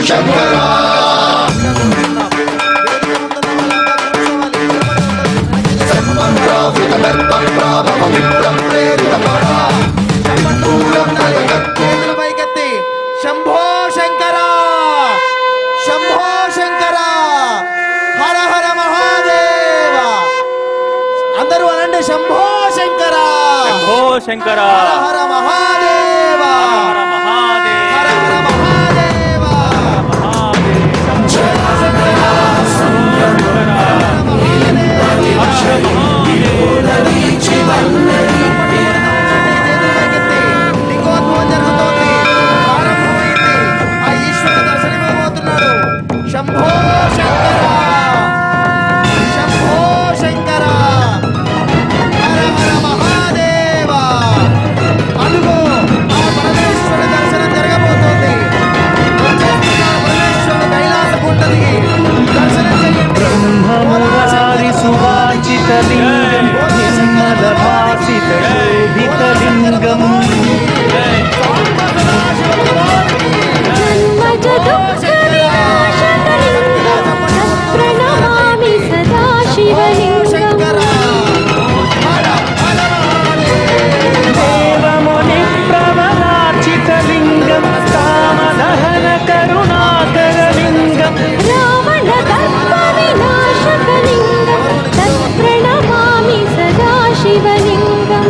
శంకరా శంభో శంకర శంభో శంకర హర హర మహాదేవ అందరూ అనండి శంభో శంకర శంభో శంకర హర హర మహాదేవ హర మహాదేవ హర హర మహాదేవ లింగోద్భవం జరుగుతోంది, ప్రారంభమైంది. ఆ ఈశ్వరుడు దర్శనమివ్వబోతున్నాడు. శంభో శంకర శంభో శంకర హర హర మహాదేవ. అడుగు ఆ పరమేశ్వరుడి దర్శనం జరగబోతోంది. వచ్చేస్తున్నాడు పరమేశ్వరుడు కైలాస గుండలికి. దర్శనం చేయండి. బ్రహ్మమురారి సువాచితలింగం నిర్మల భాసిత శోభితలింగం ప్రణమామి సదా శివలింగం దేవముని ప్రవరార్చితలింగం కామదహన కరుణాకరలింగం రావణ దర్ప వినాశకలింగం తత్ప్రణమామి సదా శివలింగం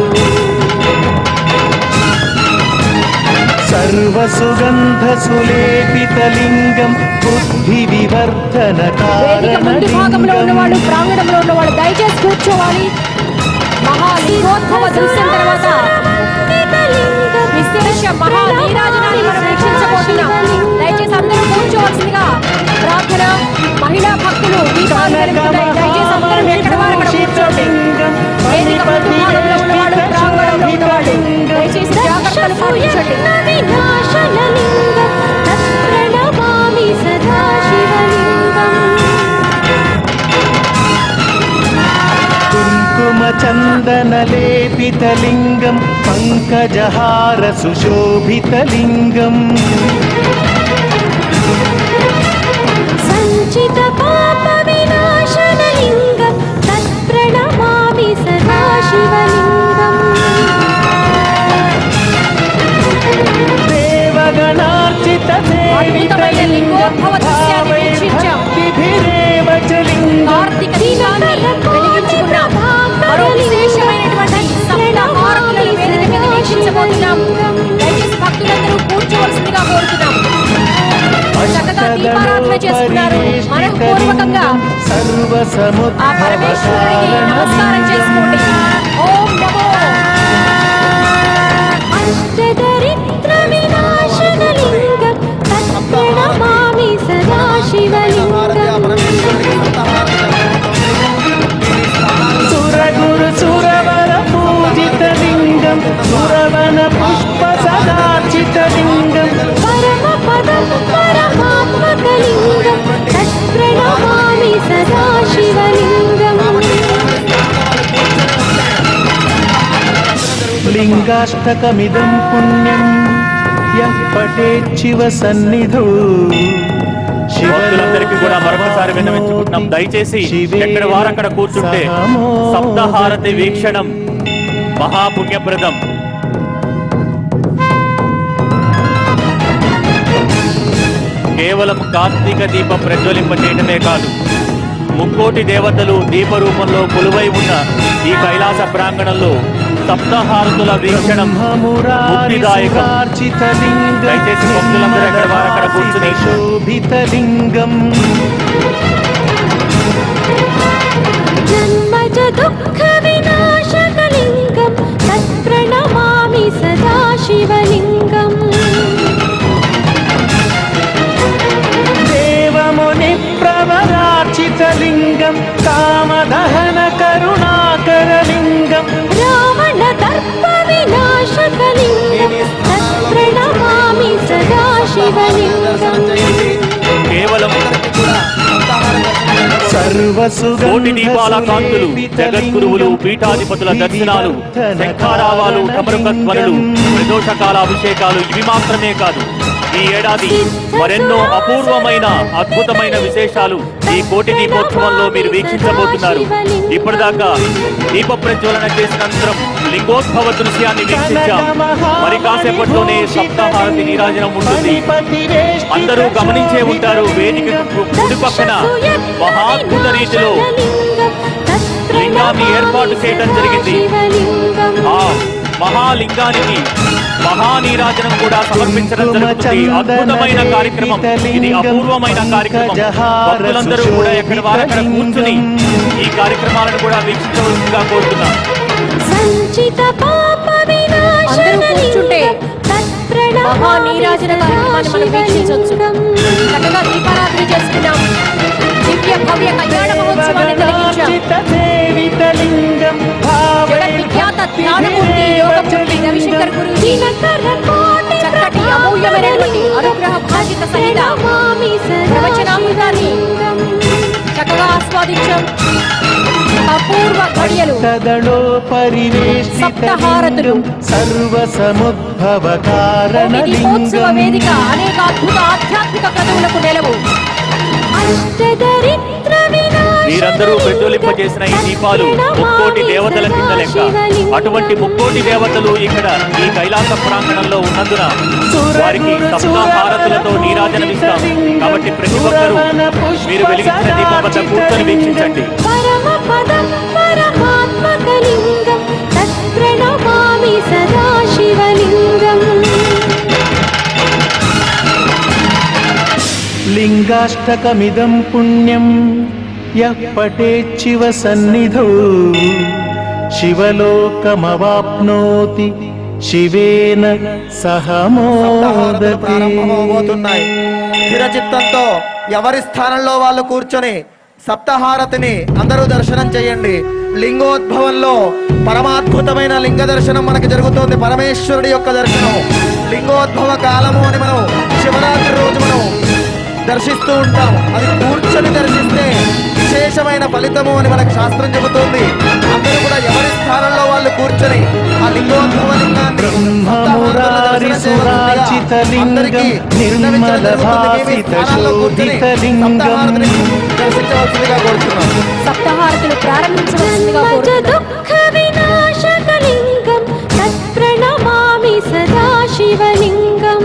సర్వసుగంధ సులేపితలింగం బుద్ధి వివర్ధన వేదిక ముందు భాగంలో ఉన్నవాళ్ళు, కారణలింగం ప్రాంగణంలో ఉన్నవాళ్ళు దయచేసి కూర్చోవాలి. మహాలింగోద్భవ దృశ్యం తర్వాత విశేష మహా నీరాజనాన్ని మనం వీక్షించబోతున్నాం. దయచేసి అందరూ కూర్చోవలసిందిగా ప్రార్థన. మహిళా భక్తులు దీపాలు వెలుగుతున్నాయి. దయచేసి అందరూ ఎక్కడ వారు అక్కడ కూర్చోండి. వేదిక ముందు భాగంలో ఉన్నవాళ్ళు, ప్రాంగణంలో ఉన్నవాళ్ళు దయచేసి జాగ్రత్తలు పాటించండి. వినాశనలింగం తత్ప్రణమామి సదా శివలింగం కుంకుమ చందన లేపితలింగం పంకజహార సుశోభితలింగం సంచిత పాప వినాశనలింగం తత్ప్రణమామి సదా శివలింగం దేవగణార్చిత అద్భుతమైన లింగోద్భవ దృశ్యాన్ని వీక్షించాం. కార్తీక దీపాన్ని వెలిగించుకున్నాం. మరో విశేషమైనటువంటి సప్త హారతులను వేదిక మీద వీక్షించబోతున్నాం. దయచేసి భక్తులందరూ కూర్చోవలసిందిగా కోరుతున్నాం. చక్కగా దీపారాధన చేసుకున్నారు. మనఃపూర్వకంగా ఆ పరమేశ్వరుడికి నమస్కారం చేసుకోండి. ఓం నమో అష్టదరిద్ర వినాశనలింగం తత్ప్రణమామి సదా శివలింగం సురగురు సురవర పూజితలింగం సురవన పుష్ప సదార్చితలింగం పరమ పదం పరమాత్మకలింగం తత్ప్రణమామి సదా శివలింగం లింగాష్టకమిదం పుణ్యం యః పఠేత్ శివ సన్నిధౌ భక్తులందరికీ కూడా మరొకసారి విన్నవించుకుంటున్నాం. దయచేసి ఎక్కడ వారు అక్కడ కూర్చుంటే సప్తహారతి వీక్షణం మహాపుణ్యప్రదం. కేవలం కార్తీక దీపం ప్రజ్వలింపచేయటమే కాదు, ముక్కోటి దేవతలు దీపరూపంలో కొలువై ఉన్న ఈ కైలాస ప్రాంగణంలో సప్తహారతుల వీక్షణం ముక్తిదాయకం. దయచేసి భక్తులందరూ ఎక్కడ వారు అక్కడ కూర్చుని శోభితలింగం జన్మజ దుఃఖ వినాశకలింగం తత్ప్రణమామి సదా శివలింగం దేవముని ప్రవరార్చితలింగం కామదహన కరుణాకరలింగం రావణ దర్ప వినాశకలింగం తత్ప్రణమామి సదా శివలింగం కేవలం సర్వ కోటి దీపాల కాంతులు, జగద్గురువులు, పీఠాధిపతుల దర్శనాలు, శంఖారావాలు, ఠమరుకధ్వనులు, ప్రదోషకాల అభిషేకాలు ఇవి మాత్రమే కాదు, ఈ ఏడాది మరెన్నో అపూర్వమైన అద్భుతమైన విశేషాలు ఈ కోటి దీపోత్సవంలో మీరు వీక్షించబోతున్నారు. ఇప్పటిదాకా దీప ప్రజ్వలన చేసిన అనంతరం లింగోద్భవ దృశ్యాన్ని వీక్షించాం. మరి కాసేపట్లోనే సప్తహారతి నీరాజనం ఉంటుంది. అందరూ గమనించే ఉంటారు, వేదికకు కుడి పక్కన మహాద్భుత రీతిలో లింగాన్ని ఏర్పాటు చేయడం జరిగింది. ఆ మహాలింగానికి మహానీరాజనం కూడా సమర్పించడం జరుగుతుంది. అద్భుతమైన కార్యక్రమం ఇది, అపూర్వమైన కార్యక్రమం. భక్తులందరూ కూడా ఎక్కడి వారక్కడ కూర్చుని ఈ కార్యక్రమాలను కూడా వీక్షించవలసిందిగా కోరుతున్నాం. అందరూ కూర్చుంటే మహానీరాజన కార్యక్రమాన్ని మనం వీక్షించవచ్చు. చక్కగా దీపారాధన చేసుకున్నాం. దివ్య భవ్య కళ్యాణ మహోత్సవాన్ని కలిగించాం. జగద్విఖ్యాత జ్ఞానమూర్తి యోగమూర్తి రవిశంకర్ గురూజీ చక్కటి అమూల్యమైనటువంటి అనుగ్రహ భాషిత సహిత ప్రవచనామృతాన్ని చక్కగా ఆస్వాదించాం. అపూర్వ ఘడియలు, సప్తహారతులు, సర్వసముద్భవ కారణ కోటి దీపోత్సవ వేదిక అనేక అద్భుత ఆధ్యాత్మిక క్రతువులకు నెలవు. మీరందరూ ప్రజ్వలింపజేసిన ఈ దీపాలు ముక్కోటి దేవతల కింద లెక్క. అటువంటి ముక్కోటి దేవతలు ఇక్కడ ఈ కైలాస ప్రాంగణంలో ఉన్నందున వారికి సప్తహారతులతో నీరాజనమిస్తాం. కాబట్టి ప్రతి ఒక్కరూ మీరు వెలిగించిన దీపం వద్ద కూర్చొని వీక్షించండి. లింగాష్టకమిదం పుణ్యం యః పఠేచ్చివ సన్నిధౌ శివలోకమవాప్నోతి శివేన సహ మోదతే. ప్రారంభమవబోతున్నాయి. స్థిరచిత్తంతో ఎవరి స్థానంలో వాళ్ళు కూర్చొని సప్తహారతిని అందరూ దర్శనం చేయండి. లింగోద్భవంలో పరమాద్భుతమైన లింగ దర్శనం మనకి జరుగుతోంది. పరమేశ్వరుడి యొక్క దర్శనం లింగోద్భవ కాలము అని మనం శివరాత్రి రోజు మనం దర్శిస్తూ ఉంటాం. అది కూర్చొని దర్శిస్తే విశేషమైన ఫలితము అని మనకు శాస్త్రం చెబుతోంది. అందరూ కూడా ఎవరి స్థానంలో వాళ్ళు కూర్చొని ఆ లింగోద్భవ లింగాన్ని దర్శించవలసిందిగా కోరుతున్నాం. సప్తహారతులు ప్రారంభించవలసిందిగా కోరుతున్నాం. వినాశకలింగం తత్ప్రణమామి సదా శివలింగం.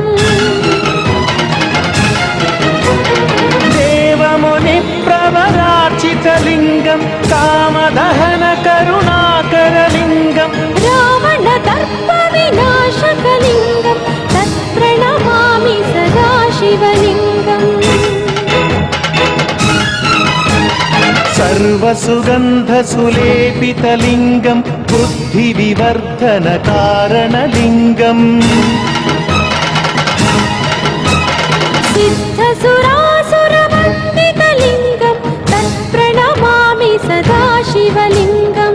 దేవముని ప్రవరార్చితలింగం కామదహన కరుణాకరలింగం రావణ దర్ప వినాశకలింగం తత్ప్రణమామి సదా శివలింగం. సర్వసుగంధ సులేపితలింగం బుద్ధి వివర్ధన కారణలింగం సిద్ధసురాసురవందితలింగం తత్ప్రణమామి సదా శివలింగం.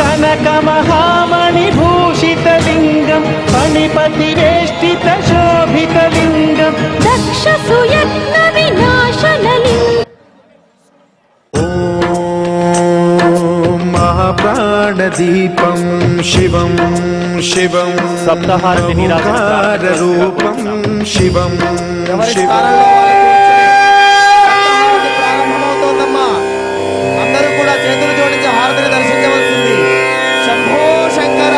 కనక మహామణిభూషితలింగం ఫణిపతివేష్టిత శోభితలింగం దక్ష సుయజ్ఞ వినాశనలింగం. ఓం మహాప్రాణదీపం శివం శివం సప్తహారతి నీరాజనం రూపం శివం ఎవరి శివం. స్థానంలో వాళ్ళు కూర్చొని సప్తహారతి ప్రారంభమవుతోందమ్మా. అందరూ కూడా చేతులు జోడించి హారతిని దర్శించవలసింది. శంభో శంకర.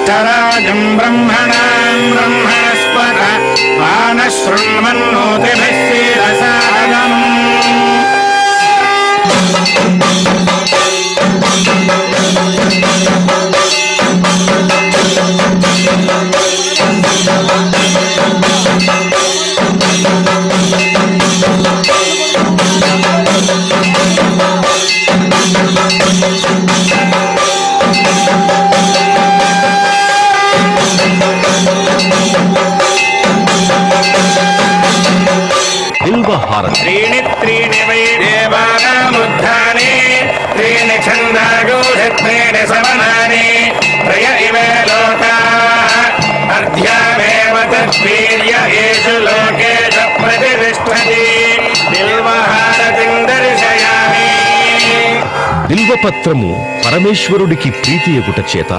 ज्येष्ठराजम् ब्रह्मणाम् ब्रह्मणस्पत मानः शृण्वन्नोतिभिः सीदसादनम् त्रीणि त्रीणि वै देवानामुत्थाने त्रीणि छन्दागोषि त्रीणि समनानि त्रय इमे लोकाः अर्ध्यामेव तद्वीर्य येषु लोकेषु प्रतिष्ठति बिल्वहारतिं दर्शयामि। బిల్వపత్రము పరమేశ్వరుడికి ప్రీతి ఎగుట చేత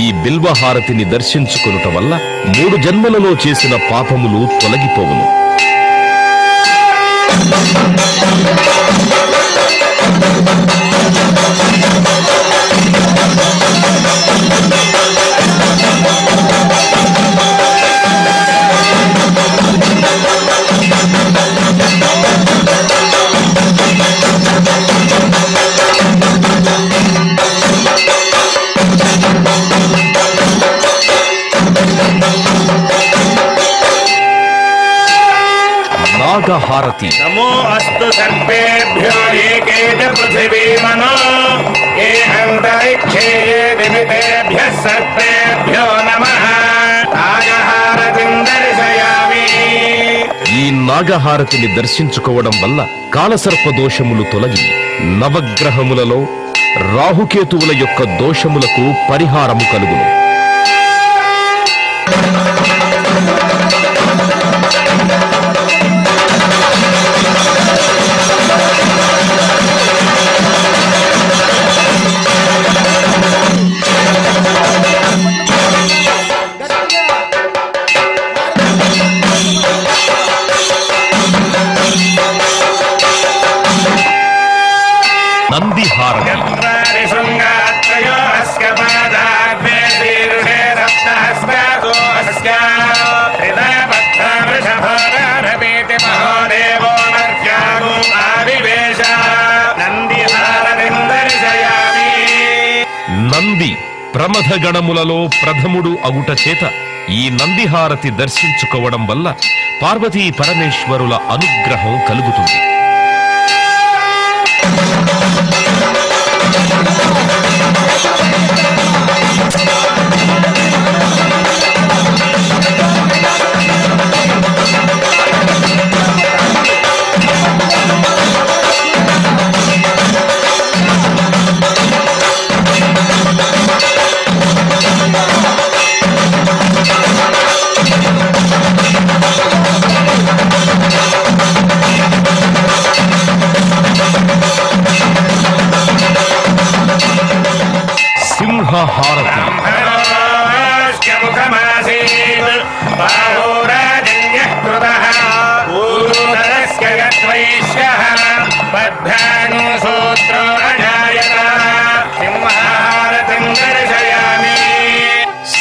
ఈ బిల్వహారతిని దర్శించుకొనుట వల్ల 3 జన్మలలో చేసిన పాపములు తొలగిపోవును. నాగహారతి. నమో అస్తు సర్వేభ్యో ఏకే చ పృథివీ మనో ఏ అంతరిక్షే దివితేభ్యః సర్వేభ్యో నమః నాగహారతిం దర్శయామి. ఈ నాగహారతిని దర్శించుకోవడం వల్ల కాలసర్ప దోషములు తొలగి నవగ్రహములలో రాహుకేతువుల యొక్క దోషములకు పరిహారము కలుగును. నందిహారతి. నంది ప్రమథ గణములలో ప్రథముడు అగుట చేత ఈ నందిహారతి దర్శించుకోవడం వల్ల పార్వతీ పరమేశ్వరుల అనుగ్రహం కలుగుతుంది. సింహహారతి.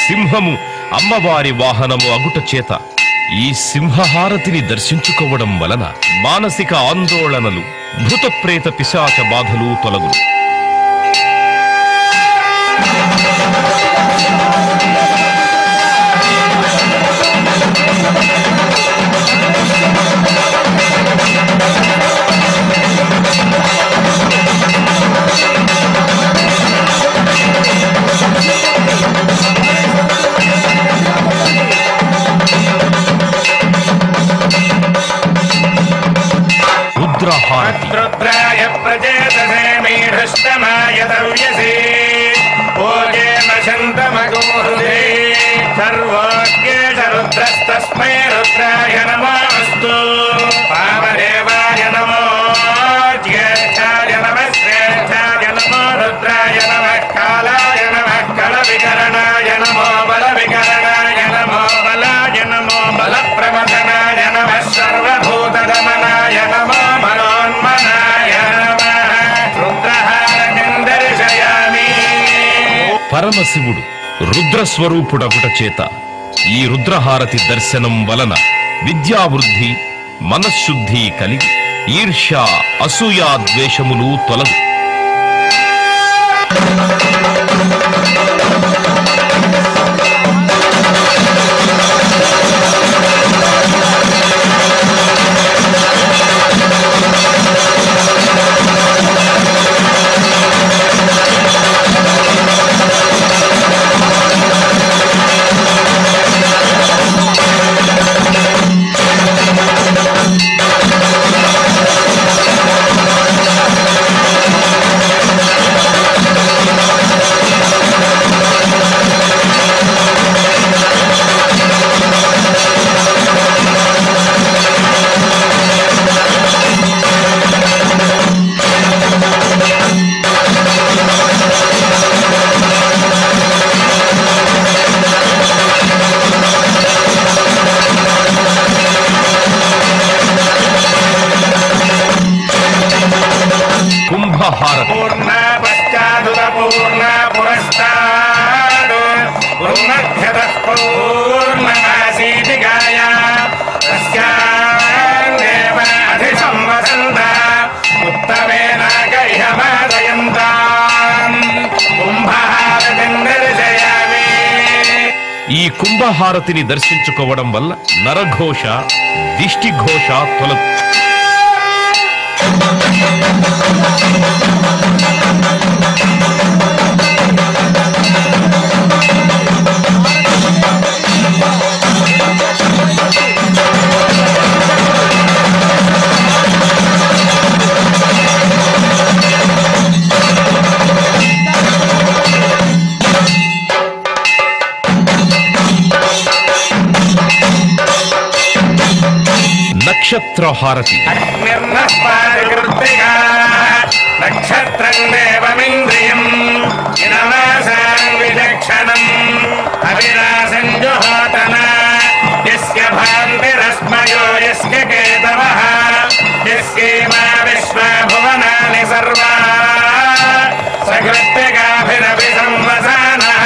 సింహము అమ్మవారి వాహనము అగుట చేత ఈ సింహహారతిని దర్శించుకోవడం వలన మానసిక ఆందోళనలు, భూతప్రేత పిశాచ బాధలు తొలగును. రుద్రహారతి. రుద్రాయ ప్రచేతసే మీఢష్టమాయ దవ్యసే ఓజేమ శంతమగోహృదే సర్వోజ్ఞేష రుద్రస్తస్మై రుద్రాయ నమోస్తు. వామదేవాయ నమో, జ్యేష్ఠాయ నమః, శ్రేష్ఠాయ నమో, రుద్రాయ నమః, కాలాయ నమః, కళవికరణాయ నమో, బలవికరణాయ నమో, బలాయ నమో, బలప్రమథనాయ నమః, సర్వభూతదమనాయ నమో, మనోన్మనాయ నమః. రుద్రహారతిం దర్శయామి. పరమశివుడు రుద్రస్వరూపుడగుట చేత ఈ రుద్రహారతి దర్శనం వలన విద్యావృద్ధి మనశ్శుద్ధి కలిగి ఈర్ష్య అసూయ ద్వేషములు తొలగు. కుంభహారతి పూర్ణ పశ్చాదుర పూర్ణ పురస్తాడు పూర్ణక్షత పూర్ణమాసీతిగాయ తస్యాదేవాధి సంవసంత ఉత్తమేనాగహ్యమాదయంతాం కుంభహారతిం దర్శయామి. ఈ కుంభహారతిని దర్శించుకోవడం వల్ల నరఘోష దిష్టిఘోష తొలగు. నక్షత్రహారతి అగ్నిర్నస్పాదికృత్తికా నక్షత్రం దేవమింద్రియం ఇనమాసాం విచక్షణం అవినాశం జుహోతన యస్య భాంతిరస్మయో యస్య కేతవః యస్యేమా విశ్వా భువనాని సర్వా సకృత్తికాభిరపి సంవసానః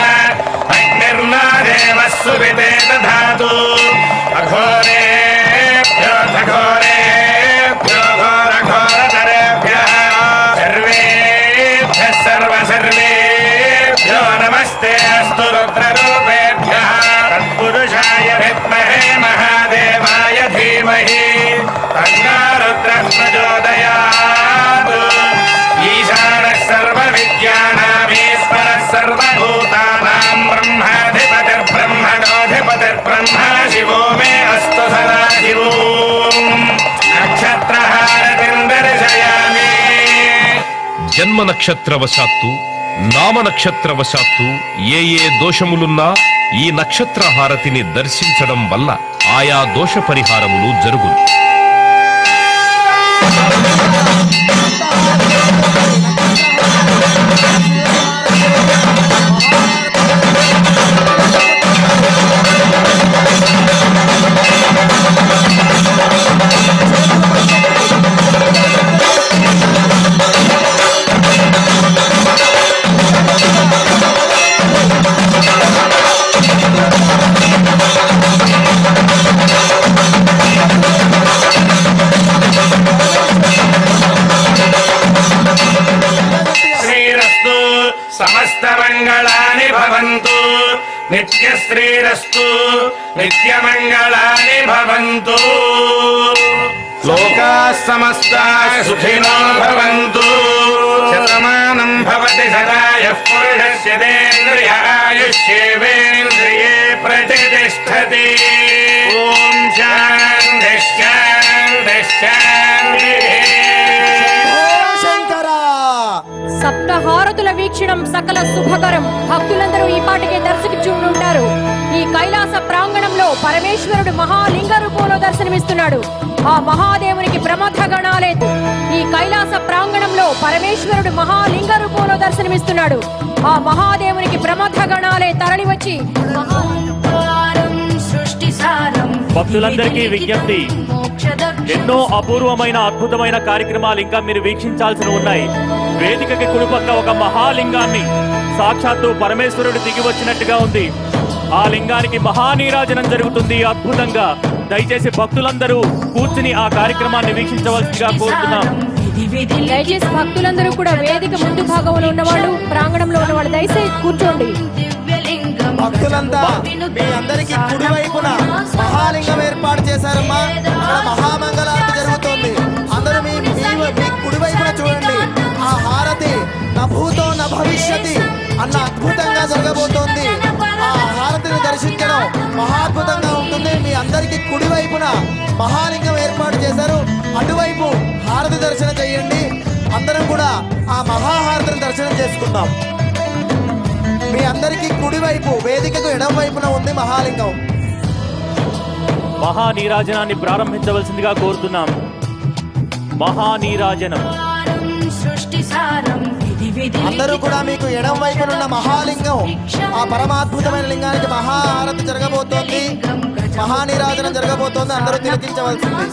అగ్నిర్నో దేవः సువితే దధాతు అఘోరే घोरेभ्यो घोरघोरतरेभ्यः सर्वेभ्यः सर्वसर्वेभ्यो नमस्ते अस्तु रुद्ररूपेभ्यः तत्पुरुषाय विद्महे महादेवाय धीमहि तन्नो रुद्रः प्रचोदयात्. ईशानः सर्वविद्यानामीश्वरः सर्वभूतानां ब्रह्माधिपतिर्ब्रह्मणोऽधिपतिर्ब्रह्मा शिवो मे अस्तु सदा शिवो. నక్షత్రహారతిం దర్శయామి. జన్మ నక్షత్రవశాత్తు నామ నక్షత్రవశాత్తు ఏ దోషములున్నా ఈ నక్షత్రహారతిని దర్శించడం వల్ల ఆయా దోష పరిహారములు జరుగును. శ్రీరస్తు సమస్త మంగళాని భవంతు నిత్యశ్రీరస్తు నిత్యమంగళాని భవంతు. లోకాః సమస్తాః సుఖినో భవంతు. శతమానం భవతి సదాయః పురుషస్యేంద్రియ ఆయుష్యేవేంద్రియే ప్రతిష్టతి. ఓం శాంతి శాంతి శాంతి. సప్తహారతుల వీక్షణం సకల శుభకరం. భక్తులందరూ ఈ పాటికే దర్శించుంటారు. ఈ కైలాస ప్రాంగణంలో పరమేశ్వరుడు మహాలింగ రూపంలో దర్శనమిస్తున్నాడు. ఆ మహాదేవునికి ప్రమథ గణాలేదు. ఈ కైలాస ప్రాంగణంలో పరమేశ్వరుడు మహాలింగ రూపంలో దర్శనమిస్తున్నాడు. ఆ మహాదేవునికి ప్రమథ గణాలే తరలి వచ్చి భక్తులందరికీ విజ్ఞప్తి, ఎన్నో అపూర్వమైన అద్భుతమైన కార్యక్రమాలు ఇంకా మీరు వీక్షించాల్సి ఉన్నాయి. వేదికకి కుడిపక్క ఒక మహాలింగాన్ని సాక్షాత్తు పరమేశ్వరుడు దిగి వచ్చినట్టుగా ఉంది. ఆ లింగానికి మహానీరాజనం జరుగుతుంది అద్భుతంగా. దయచేసి భక్తులందరూ కూర్చుని ఆ కార్యక్రమాన్ని వీక్షించవలసిందిగా కోరుతున్నాం. దయచేసి భక్తులందరూ కూడా వేదిక ముందు భాగంలో ఉన్నవాళ్ళు, ప్రాంగణంలో ఉన్నవాళ్ళు దయచేసి కూర్చోండి. భక్తులంతా మీ అందరికి కుడి వైపున మహాలింగం ఏర్పాటు చేశారమ్మా. ఇక్కడ మహామంగళారతి జరుగుతోంది. అందరూ మీ కుడి వైపున చూడండి. ఆ హారతి నా భూతో నా భవిష్యతి అన్న అద్భుతంగా జరగబోతోంది. ఆ హారతిని దర్శించడం మహాద్భుతంగా ఉంటుంది. మీ అందరికి కుడి వైపున మహాలింగం ఏర్పాటు చేశారు. అటువైపు హారతి దర్శనం చేయండి. అందరం కూడా ఆ మహాహారతిని దర్శనం చేసుకుందాం. మీ అందరికి కుడివైపు వేదికకు ఎడమ వైపున ఉంది మహాలింగం. మహానీరాజనాన్ని ప్రారంభించవలసిందిగా కోరుతున్నాం. మహానీరాజనం. అందరూ కూడా మీకు ఎడమ వైపునున్న మహాలింగం, ఆ పరమాద్భుతమైన లింగానికి మహాహారతి జరగబోతోంది. మహానీరాజనం జరగబోతోంది. అందరూ తిలకించవలసింది.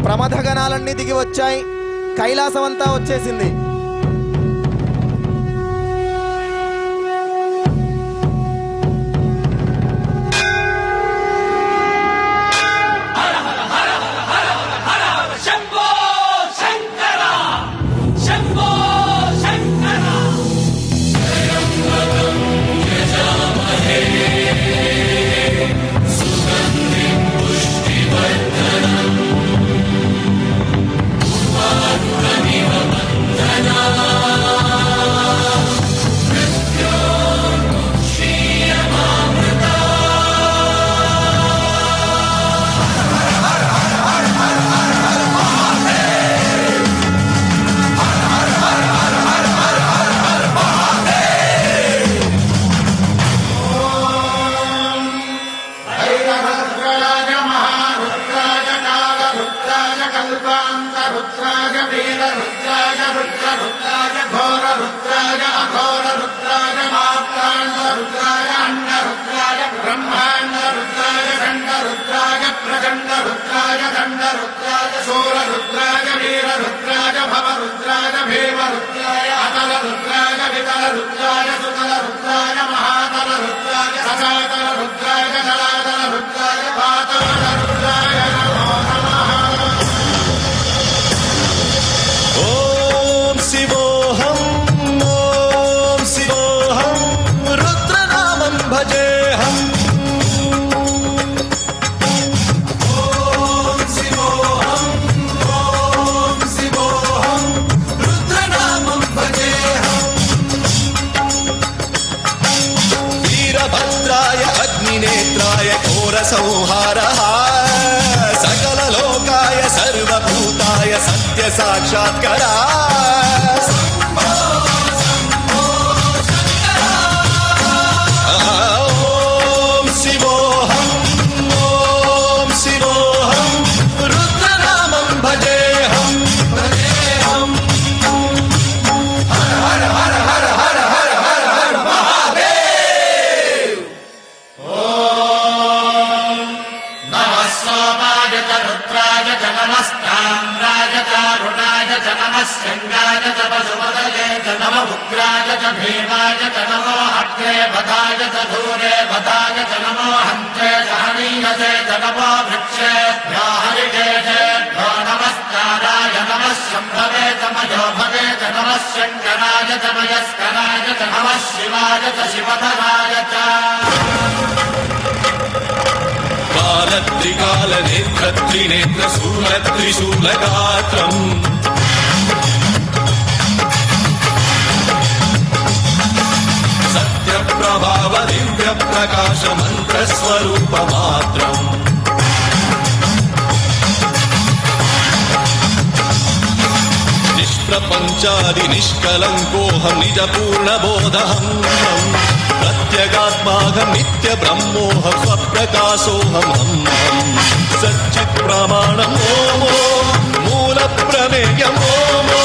ప్రమథ గణాలన్నీ దిగి వచ్చాయి. కైలాసం అంతా వచ్చేసింది. संहारः सकललोकाय सर्वभूताय सत्य साक्षात्करा ॐ शिवोऽहं रुद्रनामं भजेऽहं हर हर हर हर हर हर हर महादेव रुद्राय च नमस्ताम्राय च रुणाय च नमः शृङ्गाय च पशुपतये च नमः उग्राय च भीमाय च नमो अग्रे वधाय च दूरे वधाय च नमो हन्त्रे च हनीयसे च नमो वृक्षेभ्यो हरिकेशेभ्यो नमस्काराय नमः शम्भवे च मयो भवे च नमः शङ्कराय च मयस्कराय च नमः शिवाय च शिवधराय च कालत्रिकालनेत्रत्रिनेत्रशूलत्रिशूलगात्रम् सत्यप्रभाव दिव्यप्रकाशमन्त्रस्वरूपमात्रम् निष्प्रपञ्चादिनिष्कलङ्कोऽहं निजपूर्णबोधहम् प्रत्यगात्माहं नित्यब्रह्मोऽहं स्वप्रकाशोऽहं सच्चित् प्रमाणम् ओमो मूलप्रमेयम् ओमो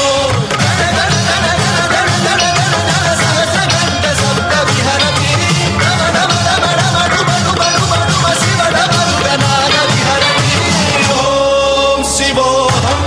ॐ शिवोऽहम्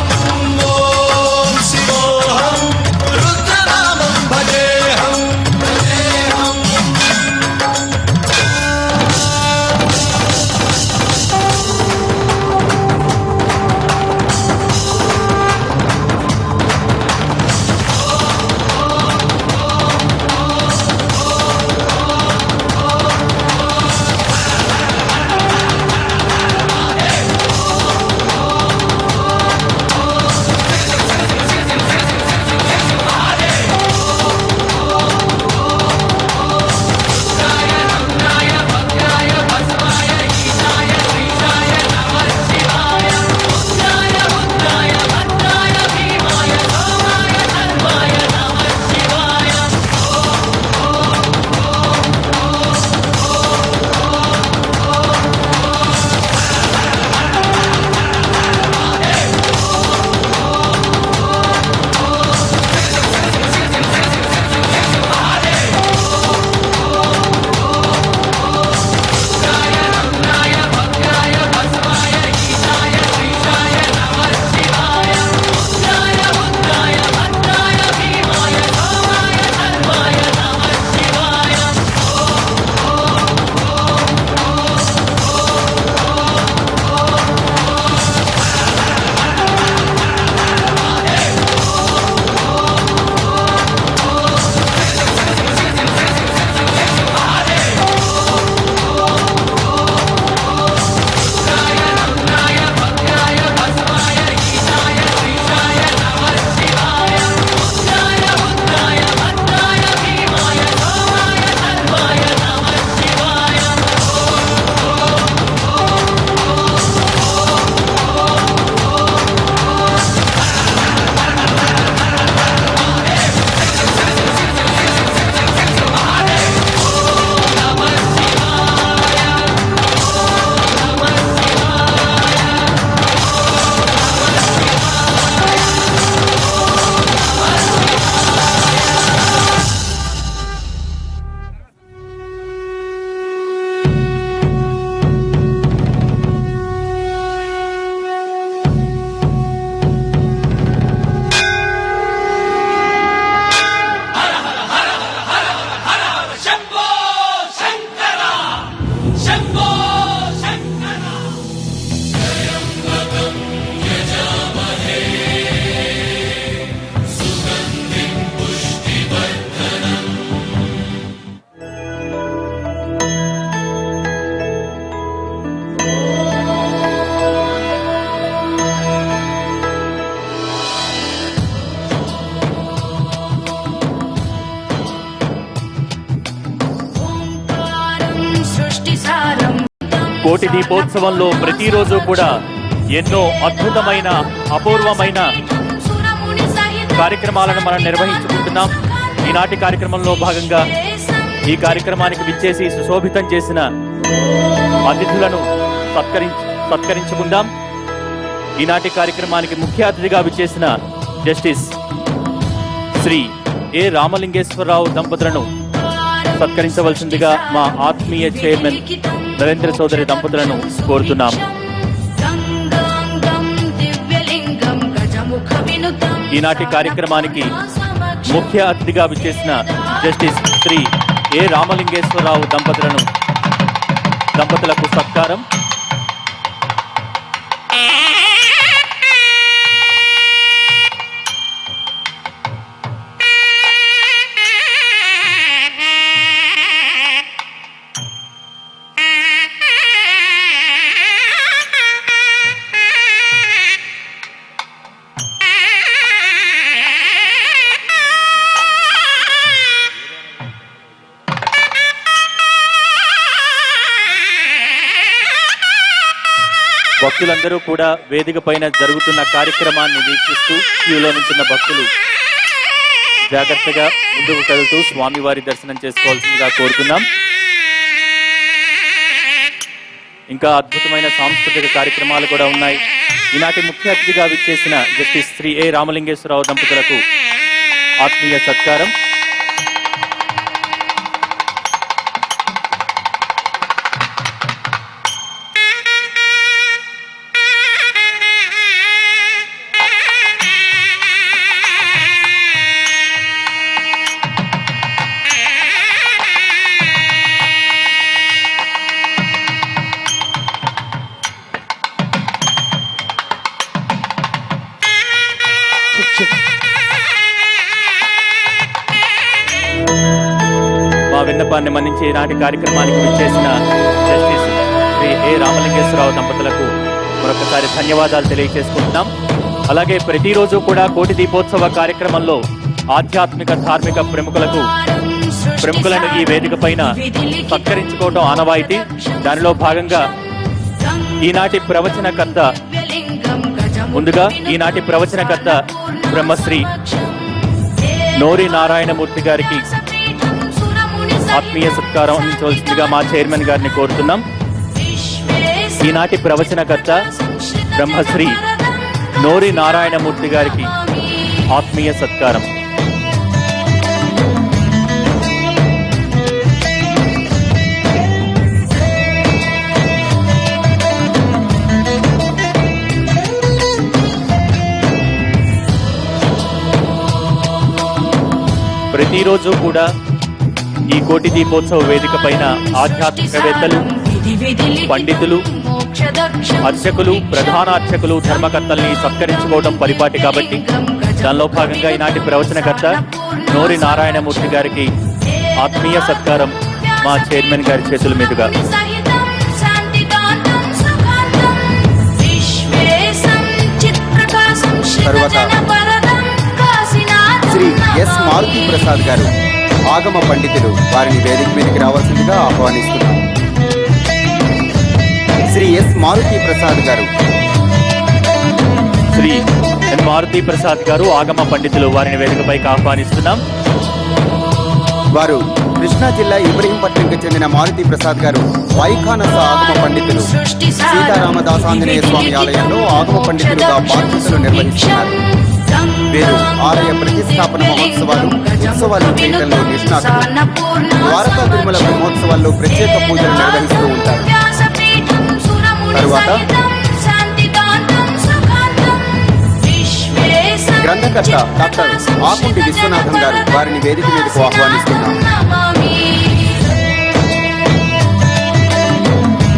కోటి దీపోత్సవంలో ప్రతిరోజు కూడా ఎన్నో అద్భుతమైన అపూర్వమైన కార్యక్రమాలను మనం నిర్వహించుకుంటున్నాం. ఈనాటి కార్యక్రమంలో భాగంగా ఈ కార్యక్రమానికి విచ్చేసి సుశోభితం చేసిన అతిథులను సత్కరించుకుందాం. ఈనాటి కార్యక్రమానికి ముఖ్య అతిథిగా విచ్చేసిన జస్టిస్ శ్రీ ఏ రామలింగేశ్వరరావు దంపతులను సత్కరించవలసిందిగా మా ఆత్మీయ చైర్మన్ నరేంద్ర చౌదరి దంపతులను కోరుతున్నాం. ఈనాటి కార్యక్రమానికి ముఖ్య అతిథిగా విచ్చేసిన జస్టిస్ శ్రీ ఏ రామలింగేశ్వరరావు దంపతులకు సత్కారం. భక్తులందరూ కూడా వేదిక పైన జరుగుతున్న కార్యక్రమాన్ని వీక్షిస్తూ క్యూలో నించున్న భక్తులు జాగ్రత్తగా ముందుకు కదులుతూ స్వామివారి దర్శనం చేసుకోవాల్సిందిగా కోరుతున్నాం. ఇంకా అద్భుతమైన సాంస్కృతిక కార్యక్రమాలు కూడా ఉన్నాయి. ఈనాటి ముఖ్య అతిథిగా విచ్చేసిన జస్టిస్ శ్రీ ఏ రామలింగేశ్వరరావు దంపతులకు ఆత్మీయ సత్కారం. మా విన్నపాన్ని మన్నించి ఈనాటి కార్యక్రమానికి విచ్చేసిన జస్టిస్ శ్రీ ఏ రామలింగేశ్వరరావు దంపతులకు మరొకసారి ధన్యవాదాలు తెలియజేసుకుంటున్నాం. అలాగే ప్రతిరోజు కూడా కోటి దీపోత్సవ కార్యక్రమంలో ఆధ్యాత్మిక ధార్మిక ప్రముఖులను ఈ వేదిక పైన సత్కరించుకోవడం ఆనవాయితీ. దానిలో భాగంగా ఈనాటి ప్రవచనకర్త బ్రహ్మశ్రీ నోరి నారాయణమూర్తి గారికి ఆత్మీయ సత్కారం అందించవలసిందిగా మా చైర్మన్ గారిని కోరుతున్నాం. ఈనాటి ప్రవచనకర్త బ్రహ్మశ్రీ నోరి నారాయణమూర్తి గారికి ఆత్మీయ సత్కారం. ప్రతిరోజు కూడా ఈ కోటి దీపోత్సవ వేదిక పైన ఆధ్యాత్మికవేత్తలు, పండితులు, అర్చకులు, ప్రధాన అర్చకులు, ధర్మకర్తల్ని సత్కరించుకోవడం పరిపాటి కాబట్టి దానిలో భాగంగా ఈనాటి ప్రవచనకర్త నోరి నారాయణమూర్తి గారికి ఆత్మీయ సత్కారం మా చైర్మన్ గారి చేతుల మీదుగా. తరువాత శ్రీ ఎస్ మారుతి ప్రసాద్ గారు ఆగమ పండితులు, వారిని వేదిక మీదకి రావాల్సిందిగా ఆహ్వానిస్తున్నాం. శ్రీ ఎస్ మారుతి ప్రసాద్ గారు శ్రీ ఎన్ మారుతి ప్రసాద్ గారు ఆగమ పండితులు, వారిని వేదికపైకి ఆహ్వానిస్తున్నాం. వారు కృష్ణా జిల్లా ఇబ్రహీంపట్నంకి చెందిన మారుతి ప్రసాద్ గారు వైఖానస ఆగమ పండితులు, సీతారామదాసాంజనేయ స్వామి ఆలయంలో ఆగమ పండితులుగా బాధ్యతలు నిర్వహిస్తున్నారు. వీరు ఆలయ ప్రతిష్టాపన మహోత్సవాలు, ఉత్సవాలు చేయడంలో నిష్ణాతులు. ద్వారకా తిరుమల బ్రహ్మోత్సవాల్లో ప్రత్యేక పూజలు నిర్వహిస్తూ ఉంటారు. తరువాత గ్రంథకర్త డాక్టర్ ఆకుంటి విశ్వనాథం గారు, వారిని వేదిక మీదకు ఆహ్వానిస్తున్నాం.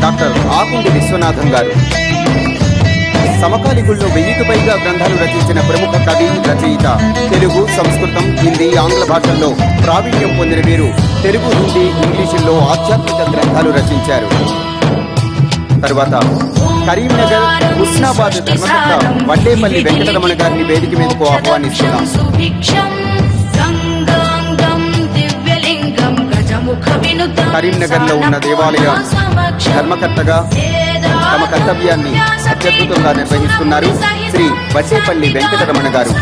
డాక్టర్ ఆకుంటి విశ్వనాథం గారు సమకాలికుల్లో 1000కు పైగా గ్రంథాలు రచించిన ప్రముఖ కవి, రచయిత. తెలుగు, సంస్కృతం, హిందీ, ఆంగ్ల భాషల్లో ప్రావీణ్యం పొందిన వీరు తెలుగు, హిందీ, ఇంగ్లీషుల్లో ఆధ్యాత్మిక గ్రంథాలు రచించారు. తరువాత కరీంనగర్, హుస్నాబాద్ ధర్మకర్త వడ్డేపల్లి వెంకటరమణ గారిని వేదిక మీదకు ఆహ్వానిస్తున్నాం. కరీంనగర్లో ఉన్న దేవాలయ ధర్మకర్తగా తమ కర్తవ్యాన్ని అత్యద్భుతంగా నిర్వహిస్తున్నారు శ్రీ వడ్డేపల్లి వెంకటరమణ గారు.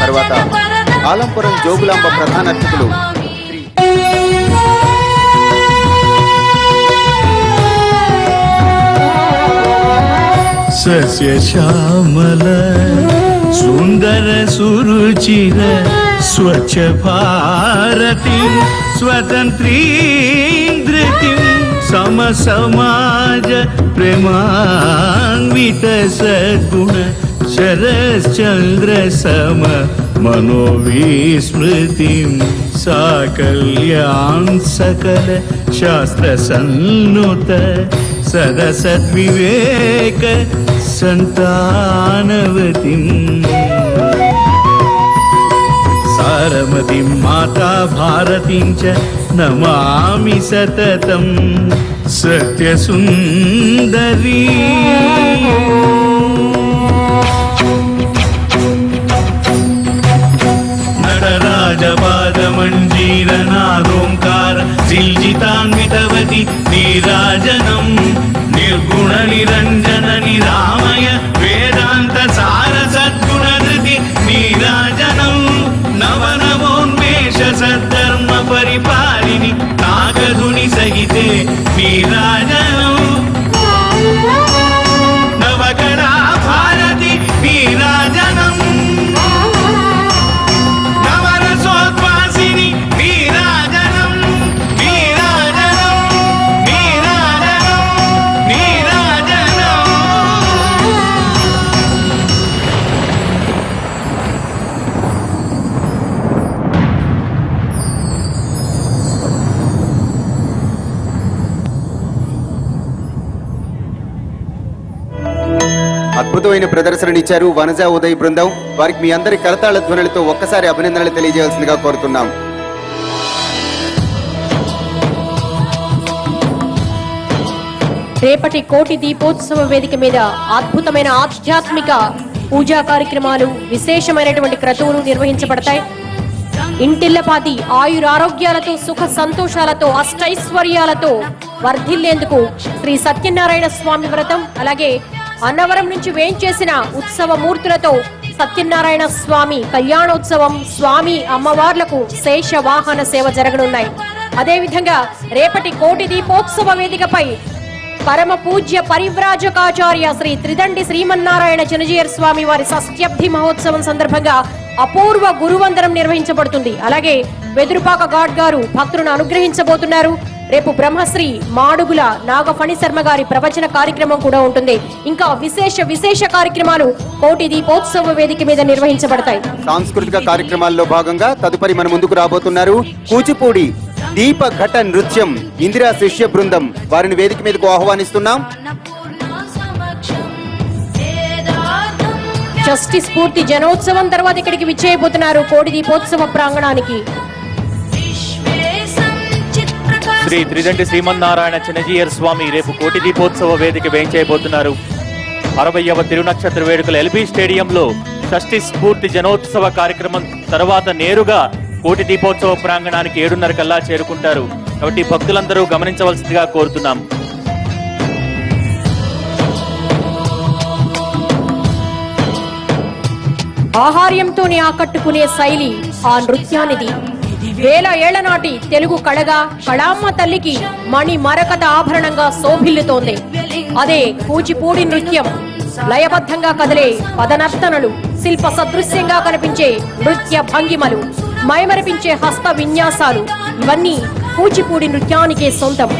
తర్వాత ఆలంపురం జోగులాంబ ప్రధాన అర్చకులు సస్యశ్యామల సుందర సురుచిర స్వచ్ఛ భారతి స్వతంత్రీంద్రతి సమ సమాజ ప్రేమాన్విత సద్గుణ శరశ్చంద్ర సమ మనోవిస్మృతి సాకల్యాన్ సకల శాస్త్ర సన్నుత సదసద్వివేక సంతానవతి సారమతి మాతా భారతిం చ నమామి సతతం సత్యసుందరీ. నటరాజపాదమంజీరనాదోంకార జిల్జితాన్వితవతి నీరాజనం నిర్గుణ నిరంజన నిరామయ వేదాంత సార సద్గుణ ధృతి నీరాజనం నవనవోన్మేష సద్ధర్మ పరిపాలిని నాగధుని సహితే నీరాజనం నవకళా భారతి నీరాజనం నవరసోద్వాసిని నీరాజనం నీరాజనం నీరాజనం నీరాజనం. అద్భుతమైన ప్రదర్శననిచ్చారు వనజ ఉదయ్ బృందం. వారికి మీ అందరి కరతాళ ధ్వనులతో ఒక్కసారి అభినందనలు తెలియజేయాల్సిందిగా కోరుతున్నాం. రేపటి కోటి దీపోత్సవ వేదిక మీద అద్భుతమైన ఆధ్యాత్మిక పూజా కార్యక్రమాలు, విశేషమైనటువంటి క్రతువులు నిర్వహించబడతాయి. ఇంటిల్లపాతి ఆయురారోగ్యాలతో సుఖ సంతోషాలతో అష్టైశ్వర్యాలతో వర్ధిల్లేందుకు శ్రీ సత్యనారాయణ స్వామి వ్రతం, అలాగే అన్నవరం నుంచి వేంచేసిన ఉత్సవ మూర్తులతో సత్యనారాయణ స్వామి కళ్యాణోత్సవం, స్వామి అమ్మవార్లకు శేష వాహన సేవ జరగనున్నాయి. అదేవిధంగా రేపటి కోటి దీపోత్సవ వేదికపై పరమ పూజ్య పరివ్రాజకాచార్య శ్రీ త్రిదండి శ్రీమన్నారాయణ చినజీయర్ స్వామి వారి షష్ఠ్యబ్ది మహోత్సవం సందర్భంగా అపూర్వ గురువందనం నిర్వహించబడుతుంది. అలాగే వెదురుపాక గాడ్ గారు భక్తులను అనుగ్రహించబోతున్నారు. రేపు బ్రహ్మశ్రీ మాడుగుల నాగఫణి శర్మ గారి ప్రవచన కార్యక్రమం కూడా ఉంటుంది. ఇంకా విశేష కార్యక్రమాలు కోటి దీపోత్సవ వేదిక మీద నిర్వహించబడతాయి. సాంస్కృతిక కార్యక్రమాల్లో భాగంగా తదుపరి మన ముందుకు రాబోతున్నారు కూచిపూడి దీప ఘట నృత్యం ఇందిరా శిష్య బృందం. వారిని వేదిక మీదకు ఆహ్వానిస్తున్నాం. షష్ఠి స్ఫూర్తి జనోత్సవం తర్వాత ఇక్కడికి విచ్చేయబోతున్నారు కోటి దీపోత్సవ ప్రాంగణానికి. శ్రీ త్రిదండి శ్రీమన్నారాయణ చినజీయర్ స్వామి రేపు కోటి దీపోత్సవ వేదిక వేంచేయబోతున్నారు. 60వ తిరునక్షత్ర వేడుకల ఎల్బీ స్టేడియంలో షష్ఠి స్ఫూర్తి జనోత్సవ కార్యక్రమం తర్వాత నేరుగా కోటి దీపోత్సవ ప్రాంగణానికి 7:30 కల్లా చేరుకుంటారు. కాబట్టి భక్తులందరూ గమనించవలసిందిగా కోరుతున్నాం. ఆహార్యంతోనే ఆకట్టుకునే శైలి ఆ నృత్యానిది. వేల ఏళ్ల నాటి తెలుగు కళగా కళామ్మ తల్లికి మణి మరకత ఆభరణంగా శోభిల్లుతోంది. అదే కూచిపూడి నృత్యం. లయబద్ధంగా కదిలే పదనర్తనలు, శిల్ప సదృశ్యంగా కనిపించే నృత్య భంగిమలు, మైమరిపించే హస్త విన్యాసాలు ఇవన్నీ కూచిపూడి నృత్యానికే సొంతం.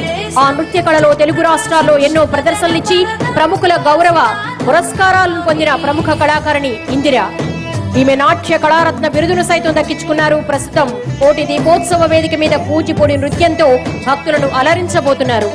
ఆ నృత్య కళలో తెలుగు రాష్ట్రాల్లో ఎన్నో ప్రదర్శనలిచ్చి ప్రముఖుల గౌరవ పురస్కారాలను పొందిన ప్రముఖ కళాకారిణి ఇందిర. ఈమె నాట్య కళారత్న బిరుదును సైతం దక్కించుకున్నారు. ప్రస్తుతం కోటి దీపోత్సవ వేదిక మీద కూచిపూడి నృత్యంతో భక్తులను అలరించబోతున్నారు.